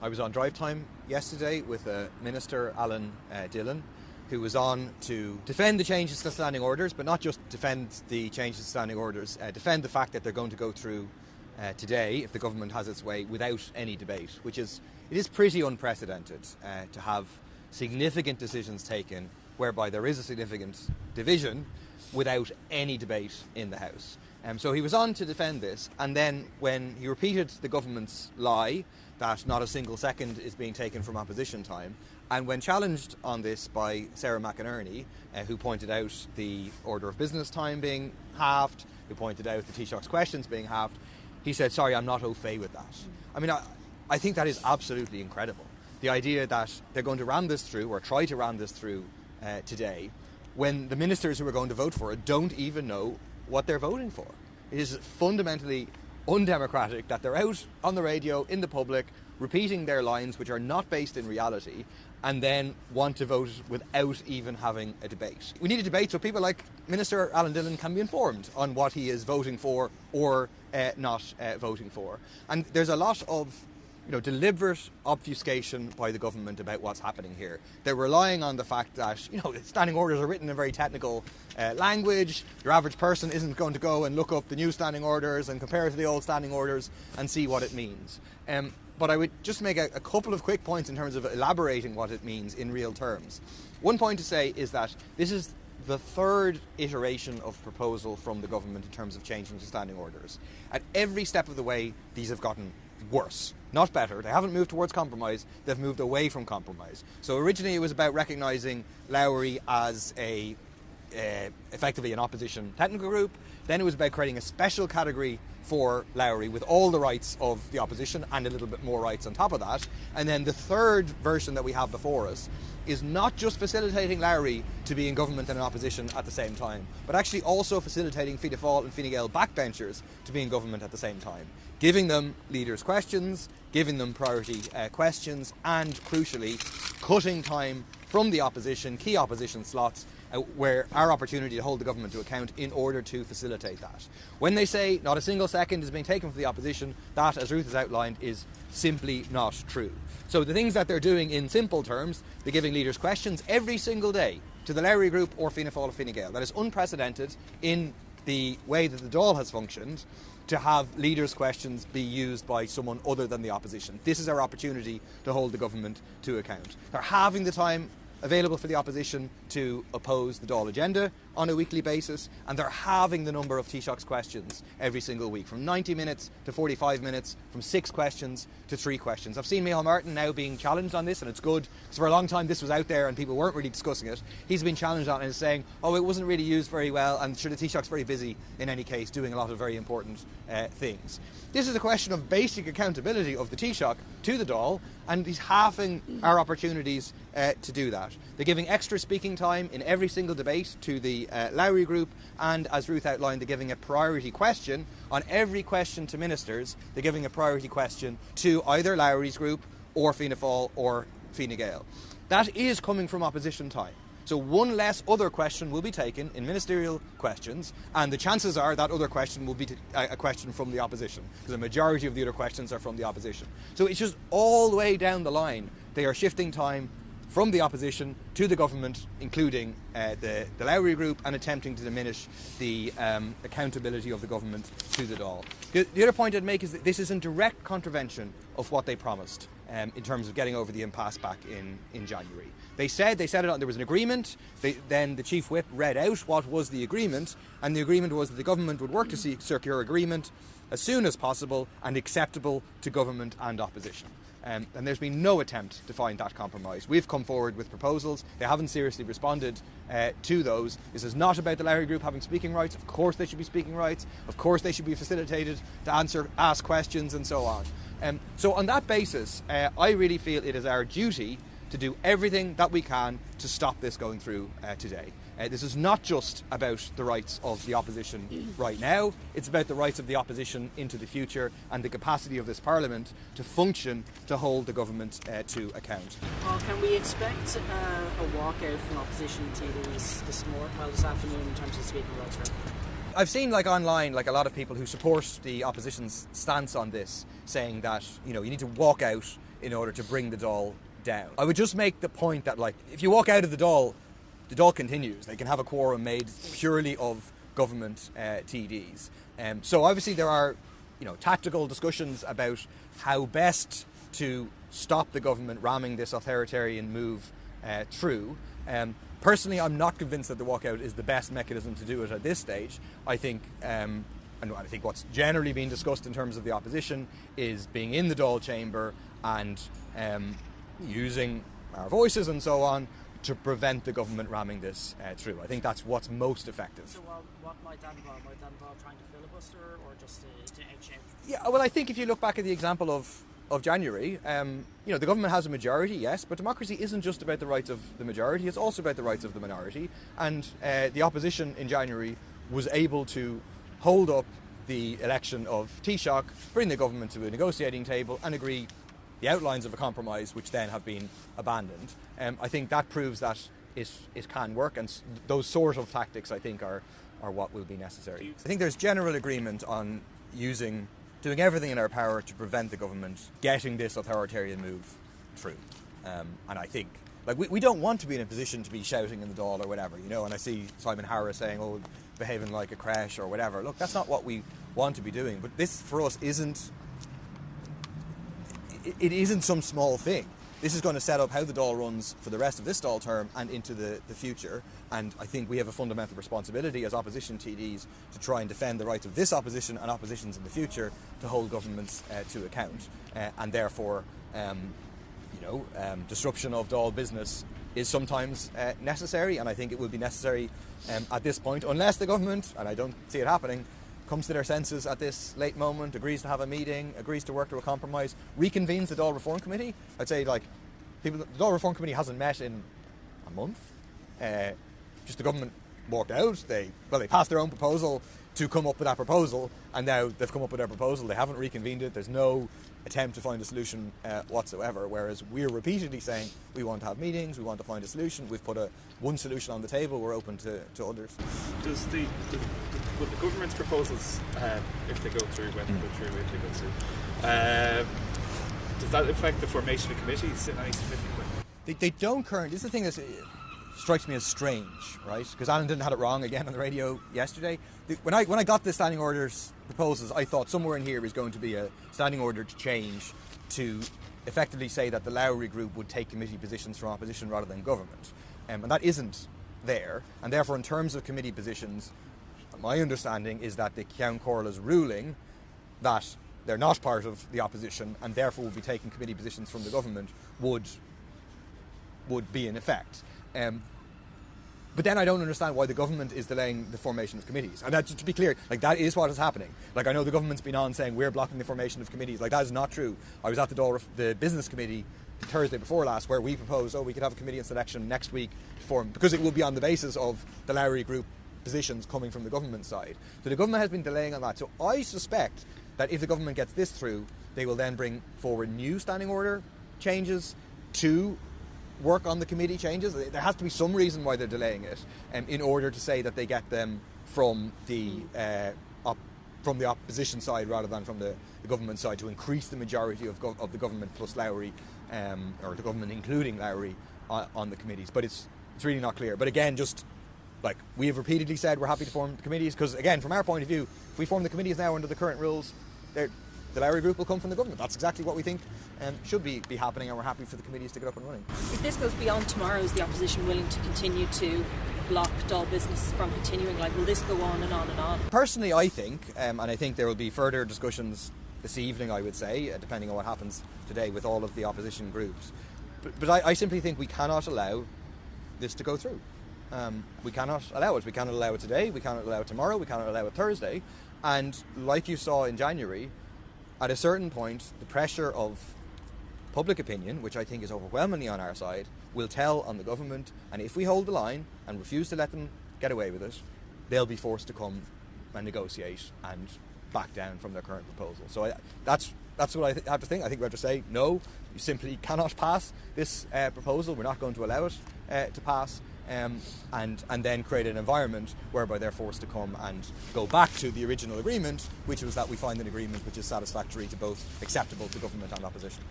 I was on drive time yesterday with Minister Alan Dillon, who was on to defend the changes to standing orders, but not just defend the changes to standing orders, defend the fact that they're going to go through today, if the government has its way, without any debate, it is pretty unprecedented to have significant decisions taken whereby there is a significant division without any debate in the House. So he was on to defend this, and then when he repeated the government's lie that not a single second is being taken from opposition time, and when challenged on this by Sarah McInerney, who pointed out the order of business time being halved, who pointed out the Taoiseach's questions being halved, he said, sorry, I'm not au fait with that. I mean, I think that is absolutely incredible. The idea that they're going to ram this through, or try to ram this through today, when the ministers who are going to vote for it don't even know what they're voting for. It is fundamentally undemocratic that they're out on the radio, in the public, repeating their lines which are not based in reality, and then want to vote without even having a debate. We need a debate so people like Minister Alan Dillon can be informed on what he is voting for or not voting for. And there's a lot of deliberate obfuscation by the government about what's happening here. They're relying on the fact that, standing orders are written in very technical language. Your average person isn't going to go and look up the new standing orders and compare it to the old standing orders and see what it means. But I would just make a couple of quick points in terms of elaborating what it means in real terms. One point to say is that this is the third iteration of proposal from the government in terms of changing the standing orders. At every step of the way, these have gotten worse, not better. They haven't moved towards compromise, they've moved away from compromise. So originally it was about recognising Lowry as effectively an opposition technical group. Then it was about creating a special category for Lowry with all the rights of the opposition and a little bit more rights on top of that. And then the third version that we have before us is not just facilitating Lowry to be in government and in opposition at the same time, but actually also facilitating Fianna Fáil and Fine Gael backbenchers to be in government at the same time, giving them leaders' questions, giving them priority questions, and crucially cutting time from the opposition, key opposition slots, where our opportunity to hold the government to account in order to facilitate that. When they say not a single second is being taken from the opposition, that, as Ruth has outlined, is simply not true. So the things that they're doing in simple terms, they're giving leaders questions every single day to the Lowry Group or Fianna Fáil or Fine Gael. That is unprecedented in the way that the Dáil has functioned, to have leaders' questions be used by someone other than the opposition. This is our opportunity to hold the government to account. They're halving the time available for the opposition to oppose the Dáil agenda on a weekly basis, and they're halving the number of Taoiseach's questions every single week, from 90 minutes to 45 minutes, from 6 questions to 3 questions. I've seen Micheál Martin now being challenged on this, and it's good, because for a long time this was out there and people weren't really discussing it. He's been challenged on it and saying, it wasn't really used very well, and sure, the Taoiseach's very busy in any case, doing a lot of very important things. This is a question of basic accountability of the Taoiseach to the Dáil, and he's halving our opportunities to do that. They're giving extra speaking time in every single debate to the Lowry Group, and as Ruth outlined, they're giving a priority question on every question to ministers. They're giving a priority question to either Lowry's group or Fianna Fáil or Fine Gael. That is coming from opposition time. So one less other question will be taken in ministerial questions, and the chances are that other question will be a question from the opposition, because the majority of the other questions are from the opposition. So it's just all the way down the line. They are shifting time from the opposition to the government, including the Lowry Group, and attempting to diminish the accountability of the government to the Dáil. The other point I'd make is that this is in direct contravention of what they promised in terms of getting over the impasse back in January. They said there was an agreement. Then the Chief Whip read out what was the agreement, and the agreement was that the government would work to secure agreement as soon as possible and acceptable to government and opposition. And there's been no attempt to find that compromise. We've come forward with proposals. They haven't seriously responded to those. This is not about the Lowry Group having speaking rights. Of course they should be speaking rights. Of course they should be facilitated to ask questions and so on. So on that basis, I really feel it is our duty to do everything that we can to stop this going through today. This is not just about the rights of the opposition right now, it's about the rights of the opposition into the future and the capacity of this Parliament to function to hold the government to account. Well, can we expect a walkout from opposition TDs this afternoon in terms of speaking rights? I've seen online a lot of people who support the opposition's stance on this saying that you need to walk out in order to bring the Dáil down. I would just make the point that, like, if you walk out of the Dáil continues. They can have a quorum made purely of government TDs. So obviously there are, tactical discussions about how best to stop the government ramming this authoritarian move through. Personally, I'm not convinced that the walkout is the best mechanism to do it at this stage. I think, and I think what's generally being discussed in terms of the opposition is being in the Dáil chamber and using our voices and so on to prevent the government ramming this through. I think that's what's most effective. So what might that involve? Might that involve trying to filibuster or just to edge out? Yeah, well, I think if you look back at the example of January, the government has a majority, yes, but democracy isn't just about the rights of the majority, it's also about the rights of the minority. And the opposition in January was able to hold up the election of Taoiseach, bring the government to a negotiating table and agree the outlines of a compromise, which then have been abandoned. I think that proves that it can work, and those sort of tactics, I think, are what will be necessary. I think there's general agreement on doing everything in our power to prevent the government getting this authoritarian move through. And I think, we don't want to be in a position to be shouting in the Dáil or whatever, and I see Simon Harris saying, behaving like a creche or whatever. Look, that's not what we want to be doing, but this for us isn't some small thing. This is going to set up how the Dáil runs for the rest of this Dáil term and into the future. And I think we have a fundamental responsibility as opposition TDs to try and defend the rights of this opposition and oppositions in the future to hold governments to account. And therefore, disruption of Dáil business is sometimes necessary. And I think it will be necessary at this point, unless the government, and I don't see it happening, comes to their senses at this late moment, agrees to have a meeting, agrees to work to a compromise, reconvenes the Dáil Reform Committee. I'd say, the Dáil Reform Committee hasn't met in a month. Just the government walked out. They passed their own proposal to come up with that proposal, and now they've come up with their proposal. They haven't reconvened it. There's no attempt to find a solution whatsoever, whereas we're repeatedly saying we want to have meetings, we want to find a solution. We've put one solution on the table, we're open to others. Will the government's proposals, if they go through, does that affect the formation of committees in any significant way? They don't currently. This is the thing that strikes me as strange, right? Because Alan didn't have it wrong again on the radio yesterday. When I got the standing orders proposals, I thought somewhere in here is going to be a standing order to change to effectively say that the Lowry group would take committee positions from opposition rather than government. And that isn't there. And therefore, in terms of committee positions, my understanding is that the Ceann Comhairle's ruling that they're not part of the opposition and therefore will be taking committee positions from the government would be in effect. But then I don't understand why the government is delaying the formation of committees. And to be clear, that is what is happening. I know the government's been on saying we're blocking the formation of committees. That is not true. I was at the business committee Thursday before last, where we proposed, we could have a committee in selection next week to form, because it will be on the basis of the Lowry group positions coming from the government side. So the government has been delaying on that. So I suspect that if the government gets this through, they will then bring forward new standing order changes to work on the committee changes. There has to be some reason why they're delaying it, in order to say that they get them from the opposition side rather than from the government side, to increase the majority of the government plus Lowry, or the government including Lowry on the committees. But it's really not clear. But again, just we have repeatedly said, we're happy to form the committees, because again, from our point of view, if we form the committees now under the current rules, the Lowry group will come from the government. That's exactly what we think should be happening, and we're happy for the committees to get up and running. If this goes beyond tomorrow, is the opposition willing to continue to block Dáil business from continuing? Will this go on and on and on? Personally, I think, and I think there will be further discussions this evening, I would say, depending on what happens today with all of the opposition groups. But I simply think we cannot allow this to go through. We cannot allow it. We cannot allow it today, we cannot allow it tomorrow, we cannot allow it Thursday. And like you saw in January, at a certain point, the pressure of public opinion, which I think is overwhelmingly on our side, will tell on the government, and if we hold the line and refuse to let them get away with it, they'll be forced to come and negotiate and back down from their current proposal. So that's what I have to think. I think we have to say, no, you simply cannot pass this proposal. We're not going to allow it to pass. And then create an environment whereby they're forced to come and go back to the original agreement, which was that we find an agreement which is satisfactory to both, acceptable to government and opposition.